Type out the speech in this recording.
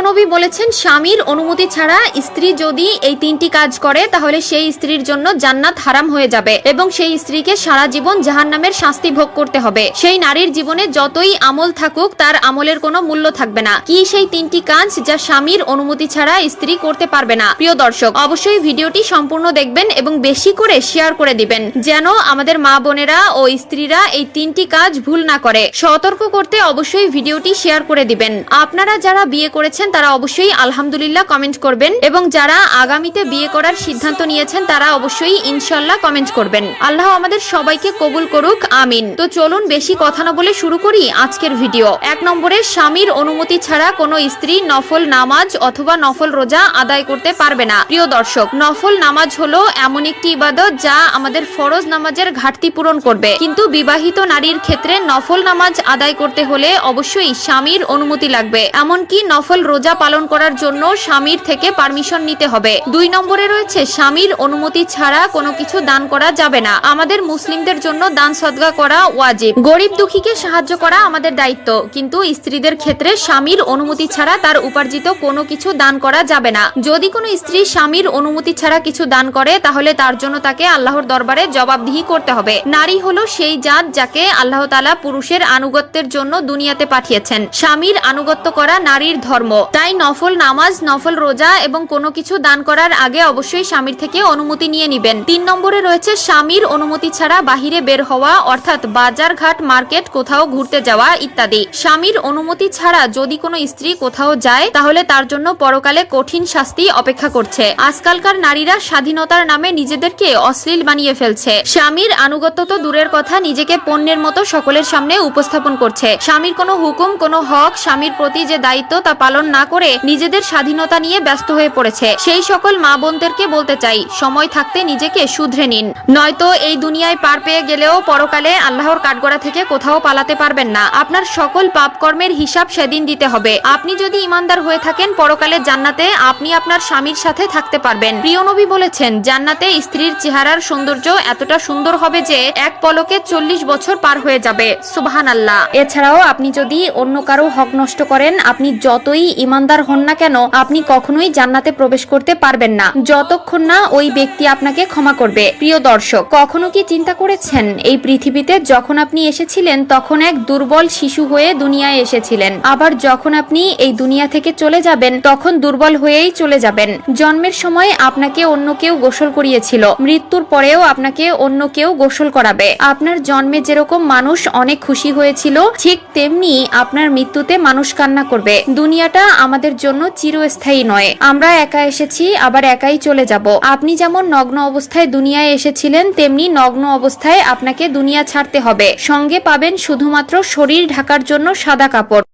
প্রিয় নবী বলেছেন, স্বামীর অনুমতি ছাড়া স্ত্রী যদি এই তিনটি কাজ করে তাহলে সেই স্ত্রীর জন্য জান্নাত হারাম হয়ে যাবে এবং সেই স্ত্রীকে সারা জীবন জাহান্নামের শাস্তি ভোগ করতে হবে। সেই নারীর জীবনে যতই আমল থাকুক তার আমলের কোনো মূল্য থাকবে না। কি সেই তিনটি কাজ যা স্বামীর অনুমতি ছাড়া স্ত্রী করতে পারবে না? প্রিয় দর্শক, অবশ্যই ভিডিওটি সম্পূর্ণ দেখবেন এবং বেশি করে শেয়ার করে দিবেন, যেন আমাদের মা বোনেরা ও স্ত্রীরা এই তিনটি কাজ ভুল না করে। সতর্ক করতে অবশ্যই ভিডিওটি শেয়ার করে দিবেন। আপনারা যারা বিয়ে করেছেন তারা অবশ্যই আলহামদুলিল্লাহ কমেন্ট করবেন এবং যারা আগামীতে বিয়ে করার সিদ্ধান্ত নিয়েছেন তারা অবশ্যই ইনশাআল্লাহ কমেন্ট করবেন। আল্লাহ আমাদের সবাইকে কবুল করুক, আমিন। তো চলুন বেশি কথা না বলে শুরু করি আজকের ভিডিও। 1 নম্বরে, স্বামীর অনুমতি ছাড়া কোনো স্ত্রী নফল নামাজ অথবা নফল রোজা আদায় করতে পারবে না। প্রিয় দর্শক, নফল নামাজ হলো এমন একটি ইবাদত যা আমাদের ফরজ নামাজের ঘাটতি পূরণ করবে, কিন্তু বিবাহিত নারীর ক্ষেত্রে নফল নামাজ আদায় করতে হলে অবশ্যই স্বামীর অনুমতি লাগবে। এমনকি নফল রোজা পালন করার জন্য স্বামীর থেকে পারমিশন নিতে হবে। 2 নম্বরে রয়েছে, স্বামীর অনুমতি ছাড়া কোনো কিছু দান করা যাবে না। আমাদের মুসলিমদের জন্য দান সদকা করা ওয়াজিব। গরিব দুঃখীকে সাহায্য করা আমাদের দায়িত্ব, কিন্তু স্ত্রীদের ক্ষেত্রে স্বামীর অনুমতি ছাড়া তার উপার্জিত কোনো কিছু দান করা যাবে না। যদি কোনো স্ত্রী স্বামীর অনুমতি ছাড়া কিছু দান করে তাহলে তার জন্য তাকে আল্লাহর দরবারে জবাবদিহি করতে হবে। নারী হলো সেই জাত যাকে আল্লাহ তাআলা পুরুষের আনুগত্যের জন্য দুনিয়াতে পাঠিয়েছেন। স্বামীর আনুগত্য করা নারীর ধর্ম। তাই নফল নামাজ, নফল রোজা এবং কোনো কিছু দান করার আগে অবশ্যই স্বামীর থেকে অনুমতি নিয়ে নেবেন। 3 নম্বরে রয়েছে, স্বামীর অনুমতি ছাড়া বাহিরে বের হওয়া, অর্থাৎ বাজার ঘাট, মার্কেট, কোথাও ঘুরতে যাওয়া ইত্যাদি। স্বামীর অনুমতি ছাড়া যদি কোনো স্ত্রী কোথাও যায় তাহলে তার জন্য পরকালে কঠিন শাস্তি অপেক্ষা করছে। আজকালকার নারীরা স্বাধীনতার নামে নিজেদেরকে অশ্লীল বানিয়ে ফেলছে। স্বামীর আনুগত্য তো দূরের কথা, নিজেকে পণ্যের মতো সকলের সামনে উপস্থাপন করছে। স্বামীর কোনো হুকুম, কোনো হক, স্বামীর প্রতি যে দায়িত্ব তা পালন না করে নিজেদের স্বাধীনতা নিয়ে ব্যস্ত হয়ে পড়েছে। সেই সকল মা বোনদেরকে বলতে চাই, সময় থাকতে নিজেকে শুধরে নিন, নয়তো এই দুনিয়ায় পার পেয়ে গেলেও পরকালে আল্লাহর কাঠগড়া থেকে কোথাও পালাতে পারবেন না। আপনার সকল পাপ কর্মের হিসাব সেদিন দিতে হবে। আপনি যদি ইমানদার হয়ে থাকেন, পরকালে জান্নাতে আপনি আপনার স্বামীর সাথে থাকতে পারবেন। প্রিয় নবী বলেছেন, জান্নাতে স্ত্রীর চেহারার সৌন্দর্য এতটা সুন্দর হবে যে এক পলকে 40 বছর পার হয়ে যাবে। সুবহানাল্লাহ। এছাড়াও আপনি যদি অন্য কারো হক নষ্ট করেন, আপনি যতই ইমানদার হন না কেন, আপনি কখনোই জান্নাতে প্রবেশ করতে পারবেন না যতক্ষণ না ওই ব্যক্তি আপনাকে ক্ষমা করবে। প্রিয় দর্শক, কখনো কি চিন্তা করেছেন এই পৃথিবীতে যখন আপনি এসেছিলেন তখন এক দুর্বল শিশু হয়ে দুনিয়ায় এসেছিলেন, আবার যখন আপনি এই দুনিয়া থেকে চলে যাবেন তখন দুর্বল হয়েই চলে যাবেন। জন্মের সময় আপনাকে অন্য কেউ গোসল করিয়েছিল, মৃত্যুর পরেও আপনাকে অন্য কেউ গোসল করাবে। আপনার জন্মে যেরকম মানুষ অনেক খুশি হয়েছিল, ঠিক তেমনি আপনার মৃত্যুতে মানুষ কান্না করবে। দুনিয়াটা আমাদের জন্য চিরস্থায়ী নয়। আমরা একা এসেছি, আবার একাই চলে যাব। আপনি যেমন নগ্ন অবস্থায় দুনিয়ায় এসেছিলেন, তেমনি নগ্ন অবস্থায় আপনাকে দুনিয়া ছাড়তে হবে। সঙ্গে পাবেন শুধুমাত্র শরীর ঢাকার জন্য সাদা কাপড়।